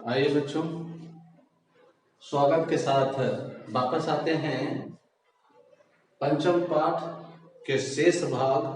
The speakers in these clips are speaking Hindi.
आइए बच्चों, स्वागत के साथ वापस आते हैं पंचम पाठ के शेष भाग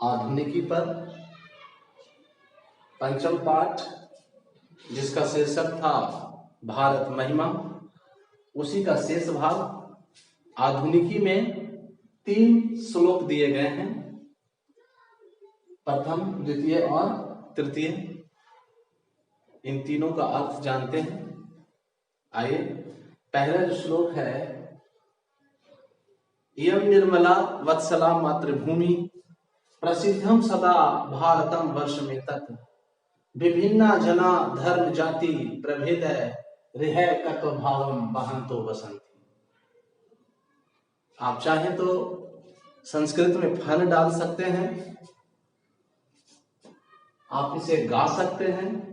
आधुनिकी पर। पंचम पाठ जिसका शीर्षक था भारत महिमा, उसी का शेष भाग आधुनिकी में 3 श्लोक दिए गए हैं, प्रथम, द्वितीय और तृतीय। इन तीनों का अर्थ जानते हैं। आइए, पहला जो श्लोक है, इयं निर्मला वत्सला मातृभूमि प्रसिद्धम सदा भारतम वर्षमेतत् विभिन्ना जना धर्म जाति प्रभेद रिह कत्व भावम वहंतो बसंती। आप चाहें तो संस्कृत में फन डाल सकते हैं, आप इसे गा सकते हैं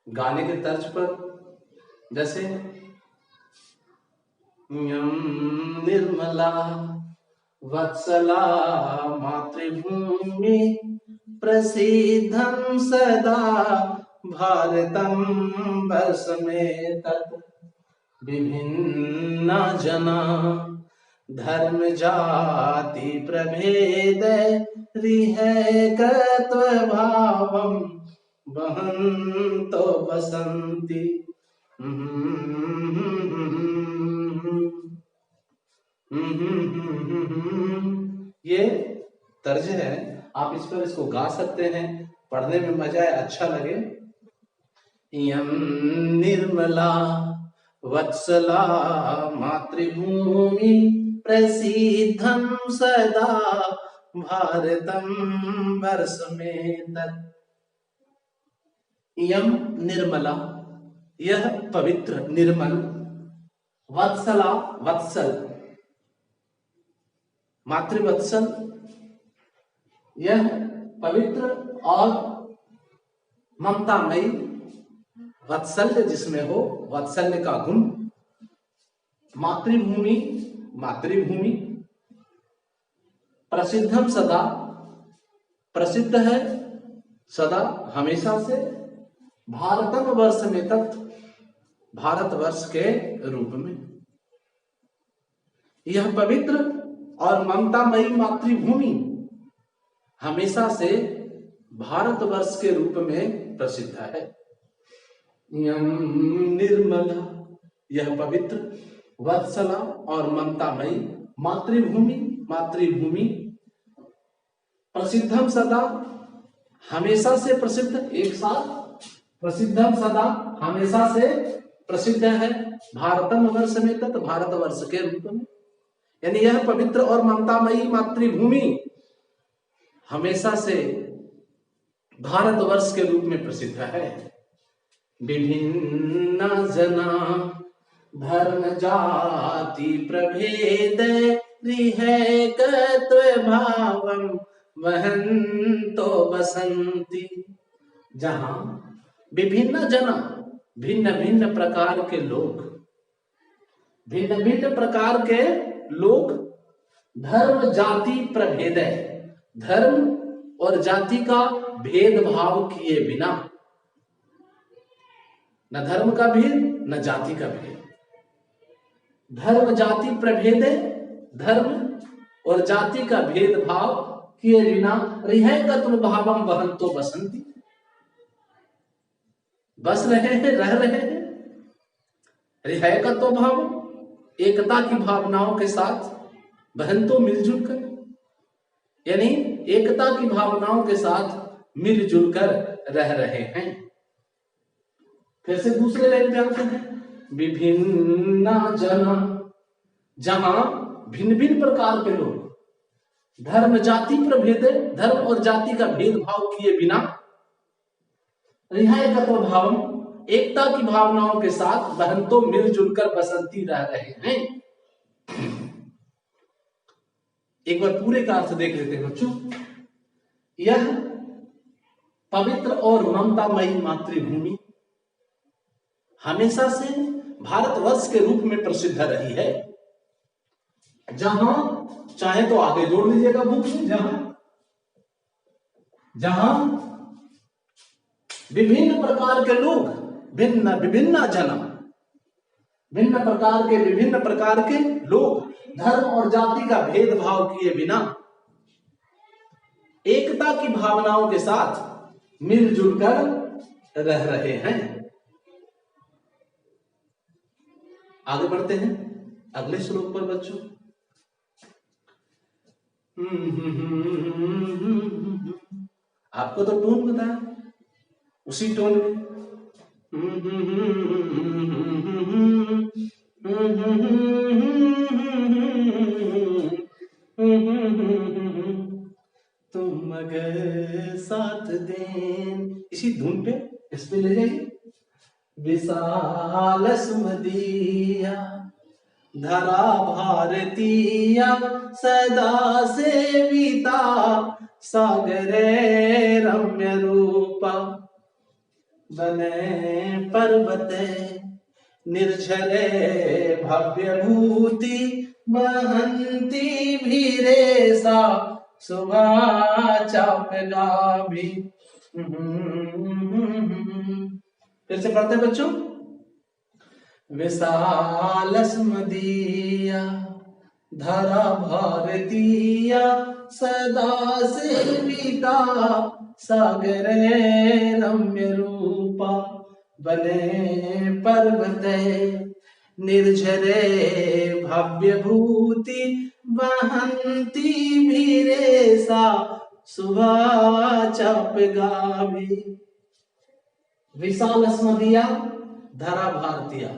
गाने के तर्ज पर, जैसे यं निर्मला वत्सला मातृभूमि प्रसिद्धं सदा भारतं वर्षमेतत् विभिन्ना जना धर्म जाति प्रभेद रिहकत्व भावं वहन्तो बसन्ति। ये तर्ज है, आप इस पर इसको गा सकते हैं, पढ़ने में मजा है, अच्छा लगे। यं निर्मला वत्सला मातृभूमि प्रसिद्धं सदा भारतं वर्षमेतत्। इयं निर्मला, यह पवित्र, निर्मल, वत्सला, वत्सल, मातृवत्सल, यह पवित्र और ममतामयी, वत्सल्य जिसमें हो, वात्सल्य का गुण, मातृभूमि, मातृभूमि, प्रसिद्धम सदा, प्रसिद्ध है सदा, हमेशा से, भारतम वर्षमेतत्, भारतवर्ष के रूप में। यह पवित्र और ममतामयी मातृभूमि हमेशा से भारतवर्ष के रूप में प्रसिद्ध है। यं निर्मला, यह पवित्र, वत्सला और ममतामयी मातृभूमि, मातृभूमि, प्रसिद्धम सदा, हमेशा से प्रसिद्ध, एक साथ, प्रसिद्धम सदा, हमेशा से प्रसिद्ध है, भारतम वर्षमेतत्, भारतवर्ष के रूप में। यानी यह पवित्र और ममतामयी मातृभूमि हमेशा से भारतवर्ष के रूप में प्रसिद्ध है। विभिन्ना जना धर्म जाति प्रभेद रिहकत्व भावं वहन्तो बसंती। जहां विभिन्न जना, भिन्न भिन्न प्रकार के लोग, भिन्न भिन्न प्रकार के लोग, धर्म जाति प्रभेद, धर्म और जाति का भेदभाव किए बिना, न धर्म का भेद न जाति का भेद, धर्म जाति प्रभेद, धर्म और जाति का भेदभाव किए बिना, रिहकत्व भावम वहन्तो बसंती, बस रहे हैं, रह रहे हैं। रिहकत्व भाव, एकता की भावनाओं के साथ, वहन्तो, मिलजुल कर, यानी एकता की भावनाओं के साथ मिलजुल कर रह रहे हैं। फिर से दूसरे लाइन पे आते हैं, विभिन्ना जना, जहां भिन्न भिन्न प्रकार के लोग, धर्म जाति प्रभेद, धर्म और जाति का भेदभाव किए बिना, रिहकत्व भावम, एकता की भावनाओं के साथ, वहन्तो, मिलजुल कर बसंती रह रहे हैं। एक बार पूरे का अर्थ देख लेते हैं बच्चों। यह पवित्र और ममतामयी मातृभूमि हमेशा से भारतवर्ष के रूप में प्रसिद्ध रही है। जहां, चाहे तो आगे जोड़ लीजिएगा बुक में, जहां विभिन्न प्रकार के लोग, भिन्न विभिन्न जन्म, भिन्न प्रकार के लोग धर्म और जाति का भेदभाव किए बिना एकता की भावनाओं के साथ मिलजुल कर रह रहे हैं। आगे बढ़ते हैं अगले श्लोक पर बच्चों। आपको तो टोन बताया, उसी टोन में तुम अगर साथ दें, इसी धुन पे इस पे ले जाइए। विशाल सुमदिया धरा भारतीया सदा सेविता सागरे रम्य रूपा बने पर्वते निर्झरे भव्य भूति महंती भीरेसा सुभा चापगा भी। फिर से पढ़ते बच्चों। विशाल स्मदीया धरा भारतीया सदा सेविता सागरे रम्य रूपा बने पर्वते निर्झरे भव्य भूति वहंती भीरेसा सुभा चापगाभी। विशाल अस्मदीया धरा भारतीया,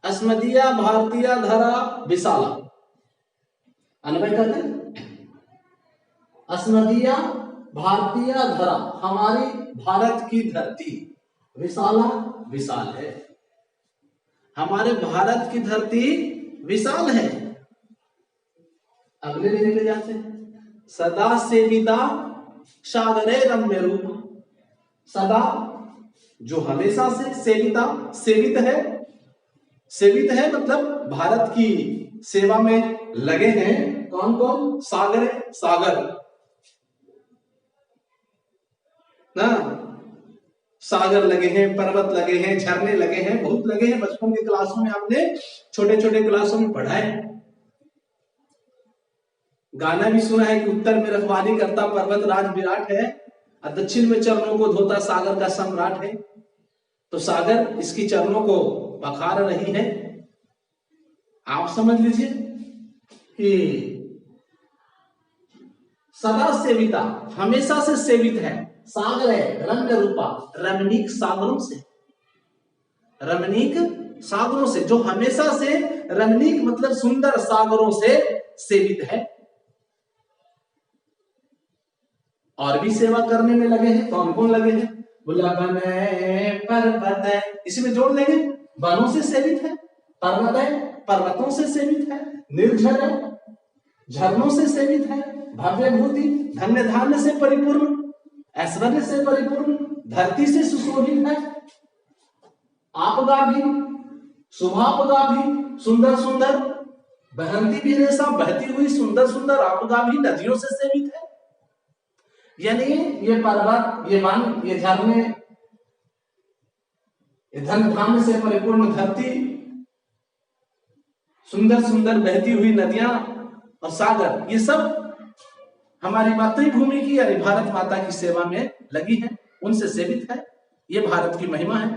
अस्मदीया भारतीया धरा विशाला, अन्वय करते हैं। अस्मदीया भारतीया धरा, हमारी भारत की धरती, विशाला विशाल है, हमारे भारत की धरती विशाल है। अगले लिए ले जाते हैं। सदा सेविता सागरे रम्य रूप, सदा जो हमेशा से, सेविता सेवित है, सेवित है मतलब भारत की सेवा में लगे हैं। कौन कौन? सागरे, सागर ना, सागर लगे हैं, पर्वत लगे हैं, झरने लगे हैं, बहुत लगे हैं। बचपन के क्लासों में आपने छोटे छोटे क्लासों में पढ़ा है, गाना भी सुना है कि उत्तर में रखवाली करता पर्वत राज विराट है और दक्षिण में चरणों को धोता सागर का सम्राट है। तो सागर इसकी चरणों को पखार रही है। आप समझ लीजिए कि सदा सेविता, हमेशा से सेवित है। सागर है रंग रूपा, रमणीक सागरों से, रमणीक सागरों से, जो हमेशा से, रमणीक मतलब सुंदर सागरों से सेवित है। और भी सेवा करने में लगे हैं। कौन कौन लगे हैं? बोला बने पर्वत है, इसमें जोड़ लेंगे, वनों से सेवित है, पर्वत है पर्वतों से सेवित है, निर्झर है झरनों से सेवित है, भव्य भूति धन्य धान्य से परिपूर्ण, ऐश्वर्य से परिपूर्ण, धरती से सुशोभित है, आपगा भी शुभापगा भी, सुंदर सुंदर बहंती भी रेशा, बहती हुई सुंदर सुंदर आपगा भी नदियों से सेवित है। यानी ये पर्वत, ये वन, ये झरने, ये धन धान्य से परिपूर्ण धरती, सुंदर सुंदर बहती हुई नदियां और सागर, ये सब हमारी मातृभूमि की यानी भारत माता की सेवा में लगी है, उनसे सेवित है। ये भारत की महिमा है।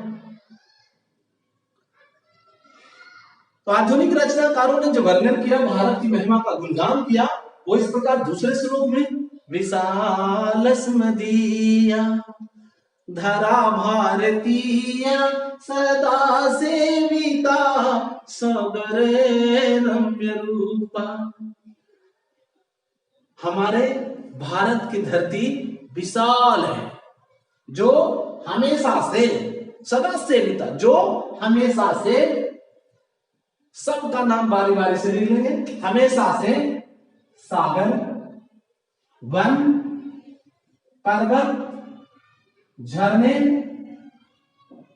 तो आधुनिक रचनाकारों ने जो वर्णन किया, भारत की महिमा का गुणगान किया, वो इस प्रकार दूसरे श्लोक में विशाल स्मदीया धरा भारतीय सदा सेविता सागरे रम्य रूपा। हमारे भारत की धरती विशाल है, जो हमेशा से, सदा सेविता, जो हमेशा से, सबका नाम बारी बारी से लिख लेंगे। हमेशा से सागर, वन, पर्वत, झरने,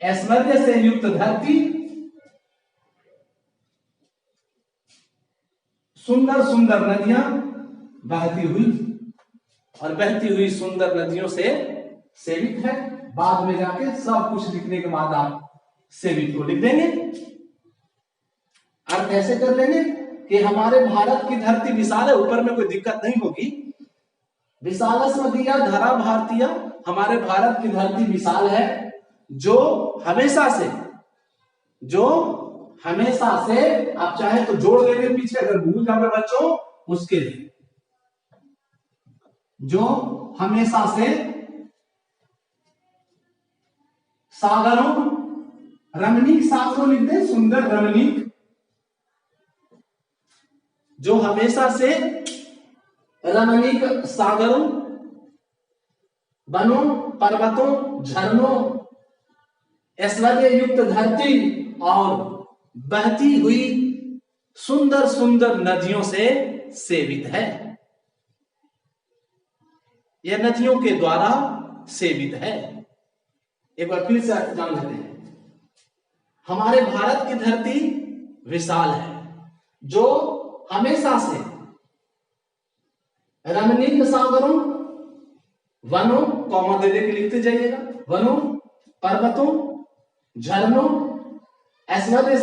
ऐश्वर्य से युक्त धरती, सुंदर सुंदर नदियां बहती हुई, और बहती हुई सुंदर नदियों से सेवित है। बाद में जाके सब कुछ लिखने के बाद आप सेवित को लिख देंगे। अर्थ ऐसे कर लेंगे कि हमारे भारत की धरती विशाल है, ऊपर में कोई दिक्कत नहीं होगी। विशालस्मदीया धरा भारतीय, हमारे भारत की धरती विशाल है, जो हमेशा से आप चाहे तो जोड़ लेंगे पीछे, अगर भूल जाओगे बच्चों उसके लिए, जो हमेशा से सागरों, रमणीक सागरों लिख दे, सुंदर रमणीक, जो हमेशा से रमणीक सागरों, वनों, पर्वतों, झरनों, ऐश्वर्य युक्त धरती और बहती हुई सुंदर सुंदर नदियों से सेवित है। यह नदियों के द्वारा सेवित है। एक बार फिर से जान लेते हैं। हमारे भारत की धरती विशाल है, जो हमेशा से रमणीक सागरों, वनों, कौमा दे के लिखते जाइएगा, वनों, पर्वतों, झरनों, ऐश्वर्य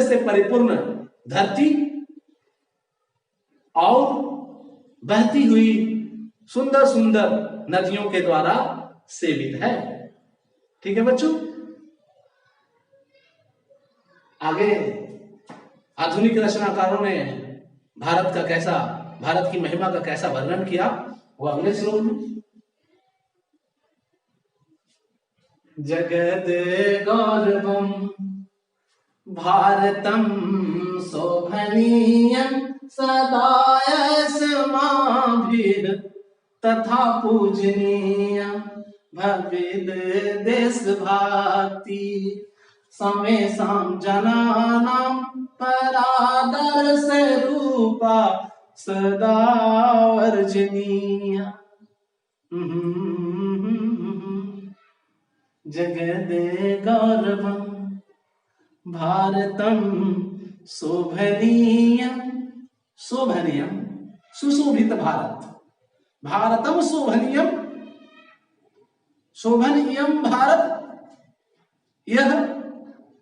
से परिपूर्ण धरती और बहती हुई सुंदर सुंदर नदियों के द्वारा सेवित है। ठीक है बच्चों। आगे आधुनिक रचनाकारों ने भारत की महिमा का कैसा वर्णन किया, वो अगले श्लोक में। जगद गौरवम भारतम शोभनीयं सदा यस्माभिः तथा पूजनीयं भवेद् देशभक्ति समेषां जनानां परादर्श रूपा सदा वर्जनीया। जगद गौरवं भारतम शोभनीयं, सुशोभित भारत, भारतम शोभनीयं भारत, यह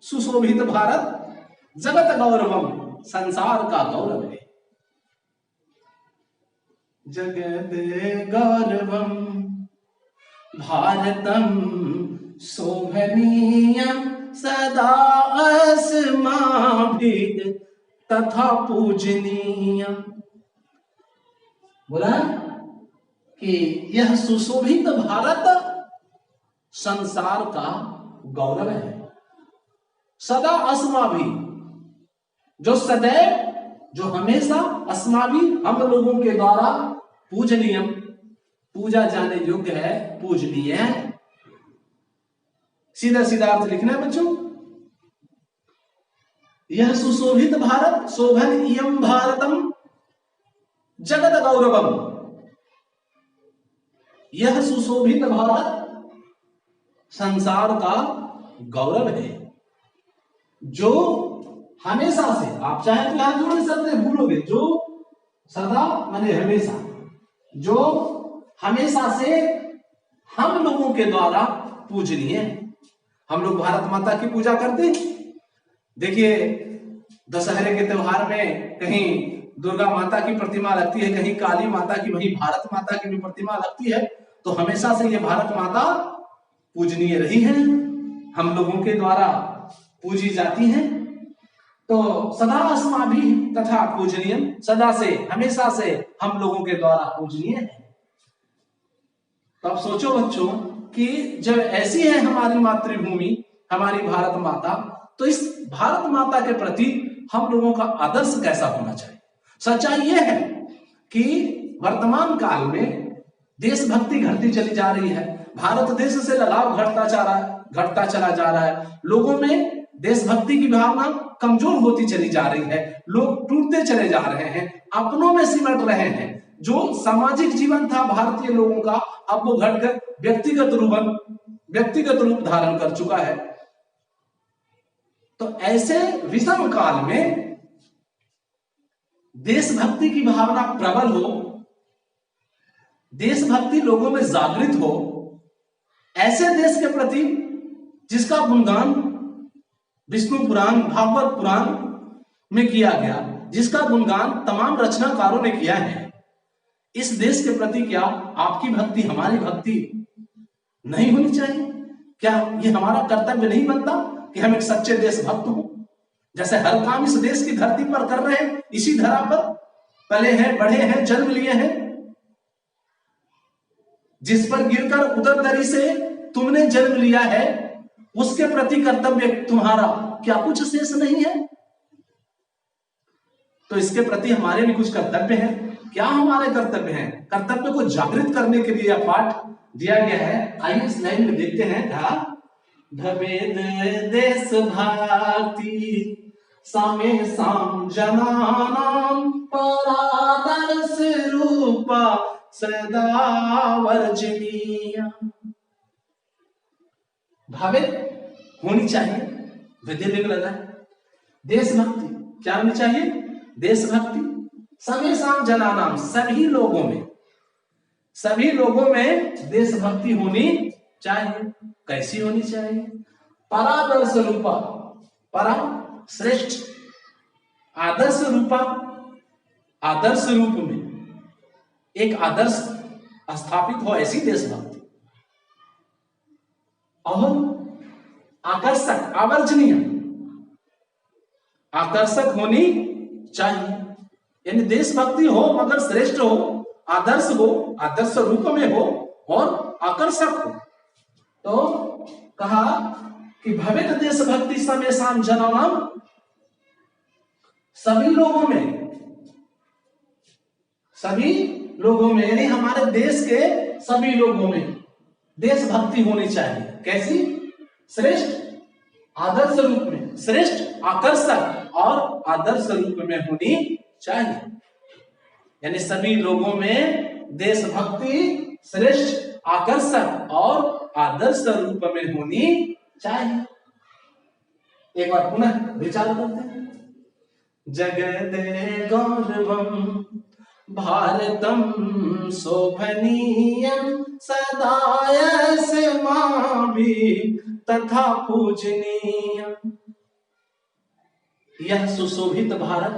सुशोभित भारत, जगत गौरवम, संसार का गौरव है। जगद गौरवम भारतम शोभनीयं सदा अस्माभिः तथा पूजनीयं। बोला कि यह सुशोभित भारत संसार का गौरव है। सदा अस्माभिः, जो सदैव, जो हमेशा, अस्माभिः, हम लोगों के द्वारा, पूजनीयम, पूजा जाने योग्य है, पूजनीय है। सीधा सीधा अर्थ लिखना है बच्चों। यह सुशोभित भारत, शोभनीयं भारतम जगत गौरवम, यह सुशोभित भारत संसार का गौरव है, जो हमेशा से, आप चाहे तो यहां जोड़ सकते, भूलोगे, जो सदा माने हमेशा, जो हमेशा से हम लोगों के द्वारा पूजनीय है। हम लोग भारत माता की पूजा करते हैं। देखिए दशहरे के त्योहार में कहीं दुर्गा माता की प्रतिमा लगती है, कहीं काली माता की, वहीं भारत माता की भी प्रतिमा लगती है। तो हमेशा से ये भारत माता पूजनीय रही है, हम लोगों के द्वारा पूजी जाती हैं। तो सदा अस्माभिः तथा पूजनीयं, सदा से, हमेशा से हम लोगों के द्वारा पूजनीय है। तो अब सोचो बच्चों कि जब ऐसी है हमारी मातृभूमि, हमारी भारत माता, तो इस भारत माता के प्रति हम लोगों का आदर्श कैसा होना चाहिए। सच्चाई यह है कि वर्तमान काल में देशभक्ति घटती चली जा रही है, भारत देश से लगाव घटता चला जा रहा है, लोगों में देशभक्ति की भावना कमजोर होती चली जा रही है, लोग टूटते चले जा रहे हैं, अपनों में सिमट रहे हैं। जो सामाजिक जीवन था भारतीय लोगों का, अब वो घटकर व्यक्तिगत रूप धारण कर चुका है। तो ऐसे विषम काल में देशभक्ति की भावना प्रबल हो, देशभक्ति लोगों में जागृत हो, ऐसे देश के प्रति जिसका गुणगान विष्णु पुराण, भागवत पुराण में किया गया, जिसका गुणगान तमाम रचनाकारों ने किया है, इस देश के प्रति क्या आपकी भक्ति, हमारी भक्ति नहीं होनी चाहिए? क्या ये हमारा कर्तव्य नहीं बनता कि हम एक सच्चे देशभक्त हों? जैसे हर काम इस देश की धरती पर कर रहे हैं, इसी धरा पर पले हैं, बढ़े हैं, जन्म लिए हैं, जिस पर गिरकर उदर दरी से तुमने जन्म लिया है, उसके प्रति कर्तव्य तुम्हारा क्या कुछ शेष नहीं है? तो इसके प्रति हमारे भी कुछ कर्तव्य हैं। क्या हमारे कर्तव्य हैं? कर्तव्य को जागृत करने के लिए यह पाठ दिया गया है। आइए इस लाइन में देखते हैं। भवेद देश भारती सामे साम जनानाम परादर्श रूपा सदा वर्जनीय। भावित होनी चाहिए, विधि लिंग लगा है। देशभक्ति क्या होनी चाहिए? देशभक्ति सभी साम जनानाम, सभी लोगों में, सभी लोगों में देशभक्ति होनी चाहिए। कैसी होनी चाहिए? परादर्श रूपा, परा श्रेष्ठ, आदर्श रूपा, आदर्श रूप में एक आदर्श स्थापित हो, ऐसी देशभक्ति। और आकर्षक, आवर्जनीय, आकर्षक होनी चाहिए। यानी देशभक्ति हो मगर श्रेष्ठ हो, आदर्श हो, आदर्श रूप में हो और आकर्षक हो। तो कहा कि भवित देशभक्ति समेषाम जनानाम, सभी लोगों में, सभी लोगों में यानी हमारे देश के सभी लोगों में देशभक्ति होनी चाहिए। कैसी? श्रेष्ठ, आदर्श रूप में, श्रेष्ठ, आकर्षक और आदर्श रूप में होनी चाहिए। यानी सभी लोगों में देशभक्ति श्रेष्ठ, आकर्षक और आदर्श रूप में होनी चाहिए। एक बार पुनः विचार करते हैं। जगदे गौरवम भारतम शोभनीयम सदा यस्माभि तथा पूजनीय। यह सुशोभित भारत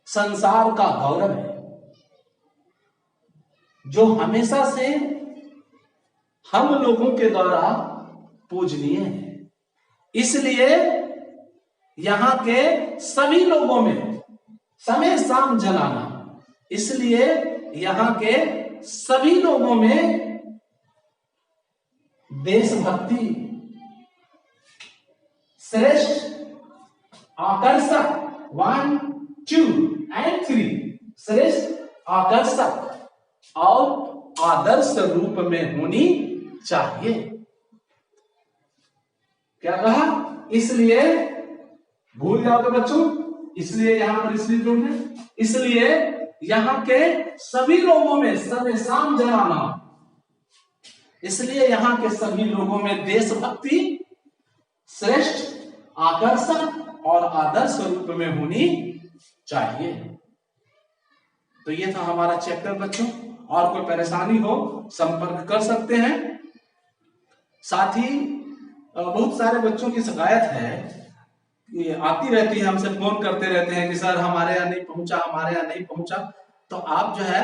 संसार का गौरव है, जो हमेशा से हम लोगों के द्वारा पूजनीय है। इसलिए यहां के सभी लोगों में समय शाम जलाना, इसलिए यहां के सभी लोगों में देशभक्ति श्रेष्ठ, आकर्षक, 1 2 and 3 श्रेष्ठ, आकर्षक और आदर्श रूप में होनी चाहिए। क्या कहा? इसलिए भूल जाओगे बच्चों, इसलिए यहां पर इसलिए जोड़ है, इसलिए यहां के सभी लोगों में समेषाम जनाना, इसलिए यहां के सभी लोगों में देशभक्ति श्रेष्ठ, आकर्षक और आदर्श रूप में होनी चाहिए। तो ये था हमारा चैप्टर बच्चों। और कोई परेशानी हो संपर्क कर सकते हैं। साथ ही बहुत सारे बच्चों की शिकायत है, ये आती रहती है, हमसे फोन करते रहते हैं कि सर हमारे यहाँ नहीं पहुंचा, हमारे यहाँ नहीं पहुंचा। तो आप जो है